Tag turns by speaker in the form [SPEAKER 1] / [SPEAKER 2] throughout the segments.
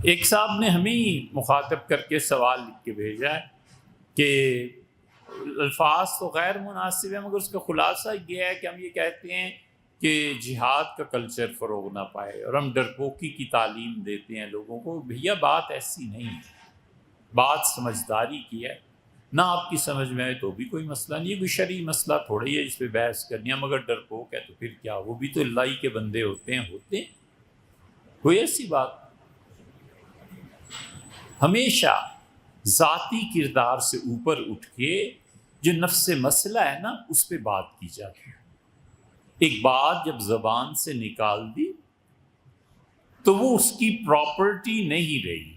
[SPEAKER 1] ایک صاحب نے ہمیں ہی مخاطب کر کے سوال لکھ کے بھیجا ہے کہ الفاظ تو غیر مناسب ہیں، مگر اس کا خلاصہ یہ ہے کہ ہم یہ کہتے ہیں کہ جہاد کا کلچر فروغ نہ پائے، اور ہم ڈرپوکی کی تعلیم دیتے ہیں لوگوں کو۔ بھیا بات ایسی نہیں ہے، بات سمجھداری کی ہے۔ نہ آپ کی سمجھ میں آئے تو بھی کوئی مسئلہ نہیں ہے، کوئی شرعی مسئلہ تھوڑی ہے جس پہ بحث کرنی ہے، مگر ڈرپوک ہے تو پھر کیا، وہ بھی تو اللہ ہی کے بندے ہوتے ہیں کوئی ایسی بات۔ ہمیشہ ذاتی کردار سے اوپر اٹھ کے جو نفس مسئلہ ہے نا اس پہ بات کی جاتی ہے۔ ایک بات جب زبان سے نکال دی تو وہ اس کی پراپرٹی نہیں رہی۔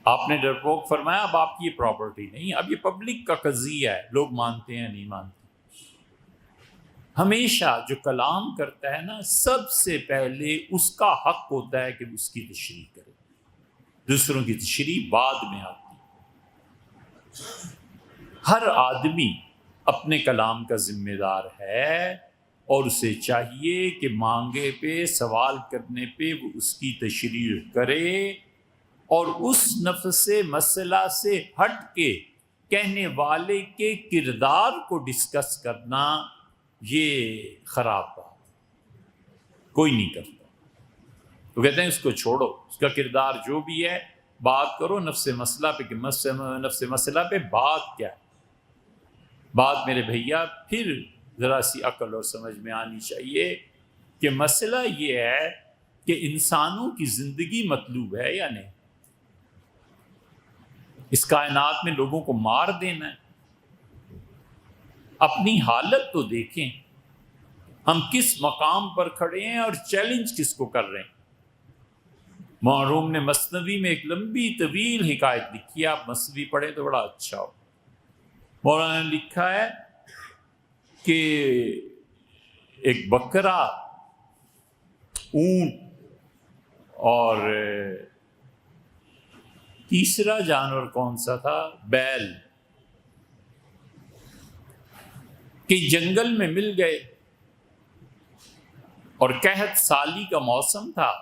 [SPEAKER 1] آپ نے ڈرپوک فرمایا اب آپ کی یہ پراپرٹی نہیں، اب یہ پبلک کا قضیہ ہے، لوگ مانتے ہیں نہیں مانتے۔ ہمیشہ جو کلام کرتا ہے نا سب سے پہلے اس کا حق ہوتا ہے کہ اس کی تشریح کرے، دوسروں کی تشریح بعد میں آتی ہے۔ ہر آدمی اپنے کلام کا ذمہ دار ہے، اور اسے چاہیے کہ مانگے پہ سوال کرنے پہ وہ اس کی تشریح کرے، اور اس نفس مسئلہ سے ہٹ کے کہنے والے کے کردار کو ڈسکس کرنا یہ خراب بات، کوئی نہیں کرتا۔ تو کہتے ہیں اس کو چھوڑو، اس کا کردار جو بھی ہے بات کرو نفس مسئلہ پہ، کہ نفس مسئلہ پہ بات کیا ہے۔ بات میرے بھیا پھر ذرا سی عقل اور سمجھ میں آنی چاہیے کہ مسئلہ یہ ہے کہ انسانوں کی زندگی مطلوب ہے یا نہیں۔ اس کائنات میں لوگوں کو مار دینا ہے؟ اپنی حالت تو دیکھیں، ہم کس مقام پر کھڑے ہیں اور چیلنج کس کو کر رہے ہیں۔ معروم نے مثنوی میں ایک لمبی طویل حکایت لکھی ہے، آپ مثنوی پڑھیں تو بڑا اچھا ہو۔ مولانا نے لکھا ہے کہ ایک بکرا، اونٹ اور تیسرا جانور کون سا تھا، بیل، کہ جنگل میں مل گئے، اور قحط سالی کا موسم تھا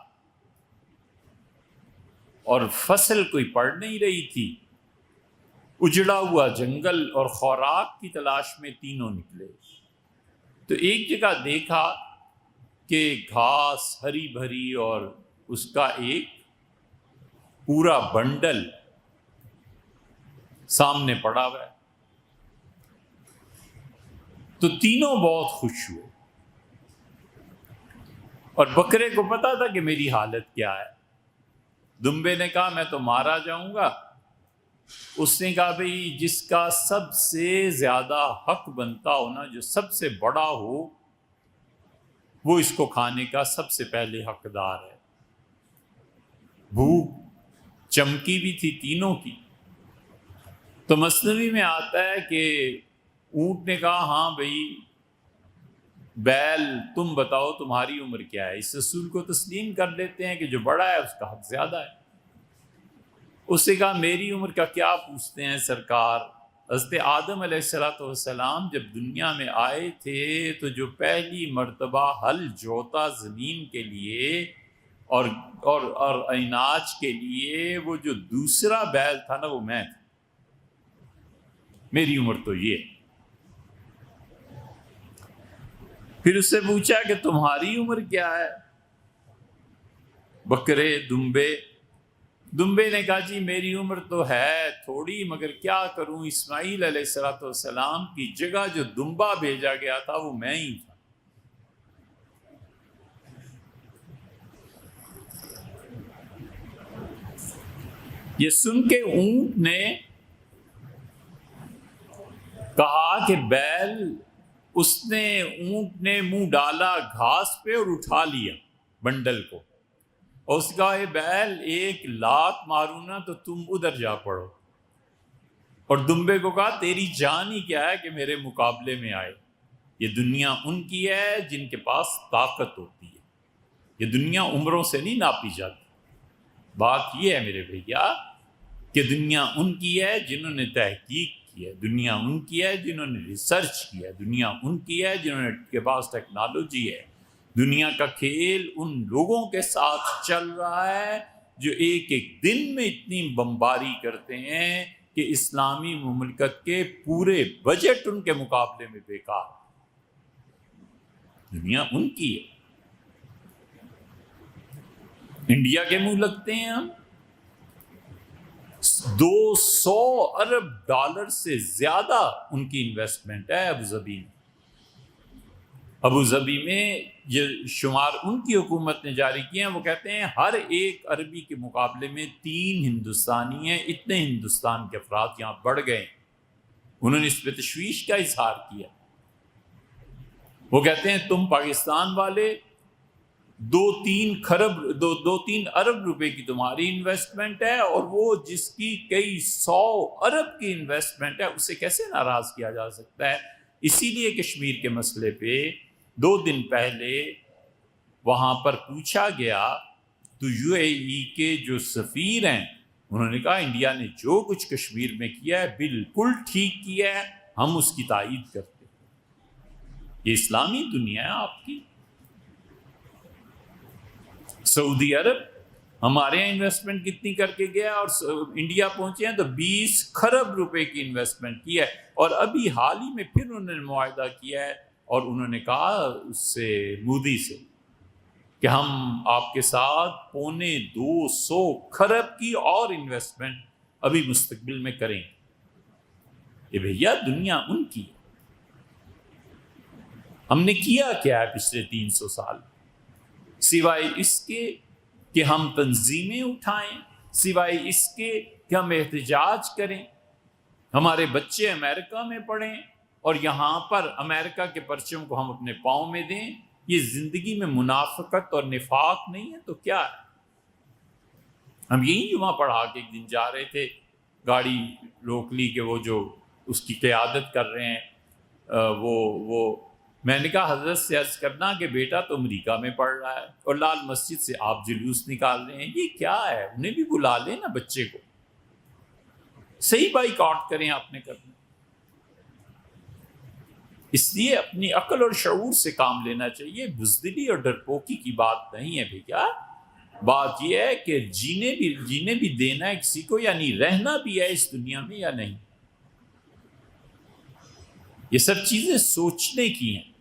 [SPEAKER 1] اور فصل کوئی پڑ نہیں رہی تھی، اجڑا ہوا جنگل، اور خوراک کی تلاش میں تینوں نکلے۔ تو ایک جگہ دیکھا کہ گھاس ہری بھری اور اس کا ایک پورا بنڈل سامنے پڑا ہوا ہے، تو تینوں بہت خوش ہوئے، اور بکرے کو پتا تھا کہ میری حالت کیا ہے۔ دمبے نے کہا میں تو مارا جاؤں گا، اس نے کہا بھئی جس کا سب سے زیادہ حق بنتا ہو نا، جو سب سے بڑا ہو، وہ اس کو کھانے کا سب سے پہلے حقدار ہے۔ بھوک چمکی بھی تھی تینوں کی۔ تو مثنوی میں آتا ہے کہ اونٹ نے کہا ہاں بھئی بیل تم بتاؤ تمہاری عمر کیا ہے۔ اس اصول کو تسلیم کر لیتے ہیں کہ جو بڑا ہے اس کا حق زیادہ ہے۔ اس نے کہا میری عمر کا کیا پوچھتے ہیں سرکار، حضرت آدم علیہ السلام جب دنیا میں آئے تھے تو جو پہلی مرتبہ ہل جوتا زمین کے لیے اور اناج کے لیے، وہ جو دوسرا بیل تھا نا وہ میں تھا۔ میری عمر تو یہ۔ پھر اس سے پوچھا کہ تمہاری عمر کیا ہے؟ بکرے، دمبے نے کہا جی میری عمر تو ہے تھوڑی، مگر کیا کروں، اسماعیل علیہ السلام کی جگہ جو دمبا بھیجا گیا تھا وہ میں ہی تھا۔ یہ سن کے اونٹ نے کہا کہ بیل، اونٹ نے منہ ڈالا گھاس پہ اور اٹھا لیا بنڈل کو، اور اس کا اے بیل ایک لات ماروں نا تو تم ادھر جا پڑو، اور دمبے کو کہا تیری جان ہی کیا ہے کہ میرے مقابلے میں آئے۔ یہ دنیا ان کی ہے جن کے پاس طاقت ہوتی ہے، یہ دنیا عمروں سے نہیں ناپی جاتی۔ بات یہ ہے میرے بھیا کہ دنیا ان کی ہے جنہوں نے تحقیق کی ہے، دنیا ان کی ہے جنہوں نے ریسرچ کیا ہے، دنیا ان کی ہے جنہوں نے کے پاس ٹیکنالوجی ہے، دنیا کا کھیل ان لوگوں کے ساتھ چل رہا ہے جو ایک ایک دن میں اتنی بمباری کرتے ہیں کہ اسلامی مملکت کے پورے بجٹ ان کے مقابلے میں بیکار. دنیا ان کی ہے. انڈیا کے منہ لگتے ہیں ہم. 200 ارب ڈالر سے زیادہ ان کی انویسٹمنٹ ہے ابوظبی میں. ابوظبی میں یہ شمار ان کی حکومت نے جاری کیے ہیں. وہ کہتے ہیں ہر ایک عربی کے مقابلے میں 3 ہندوستانی ہیں. اتنے ہندوستان کے افراد یہاں بڑھ گئے. انہوں نے اس پہ تشویش کا اظہار کیا. وہ کہتے ہیں تم پاکستان والے 2-3 ارب روپے کی تمہاری انویسٹمنٹ ہے اور وہ جس کی کئی 100 ارب کی انویسٹمنٹ ہے اسے کیسے ناراض کیا جا سکتا ہے. اسی لیے کشمیر کے مسئلے پہ 2 دن پہلے وہاں پر پوچھا گیا تو UAE کے جو سفیر ہیں انہوں نے کہا انڈیا نے جو کچھ کشمیر میں کیا ہے بالکل ٹھیک کیا ہے, ہم اس کی تائید کرتے ہیں. یہ اسلامی دنیا ہے آپ کی. سعودی عرب ہمارے یہاں انویسٹمنٹ کتنی کر کے گیا اور انڈیا پہنچے ہیں تو 20 کھرب روپے کی انویسٹمنٹ کی ہے. اور ابھی حال ہی میں پھر انہوں نے معاہدہ کیا ہے اور انہوں نے کہا اس سے مودی سے کہ ہم آپ کے ساتھ 250 کھرب کی اور انویسٹمنٹ ابھی مستقبل میں کریں. یہ بھیا دنیا ان کی ہے. ہم نے کیا کیا ہے پچھلے 300 سال سوائے اس کے کہ ہم تنظیمیں اٹھائیں, سوائے اس کے کہ ہم احتجاج کریں, ہمارے بچے امریکہ میں پڑھیں اور یہاں پر امریکہ کے پرچم کو ہم اپنے پاؤں میں دیں. یہ زندگی میں منافقت اور نفاق نہیں ہے تو کیا ہے؟ ہم یہی جمعہ پڑھا کے ایک دن جا رہے تھے, گاڑی روک لی کہ وہ جو اس کی قیادت کر رہے ہیں وہ میں نے کہا حضرت سے عرض کرنا کہ بیٹا تو امریکہ میں پڑھ رہا ہے اور لال مسجد سے آپ جلوس نکال رہے ہیں, یہ کیا ہے؟ انہیں بھی بلا لیں نا بچے کو. صحیح بائیک آؤٹ کریں آپ نے کرنا. اس لیے اپنی عقل اور شعور سے کام لینا چاہیے. بزدلی اور ڈرپوکی کی بات نہیں ہے بھیا. بات یہ ہے کہ جینے بھی دینا ہے کسی کو, یعنی رہنا بھی ہے اس دنیا میں یا نہیں. یہ سب چیزیں سوچنے کی ہیں.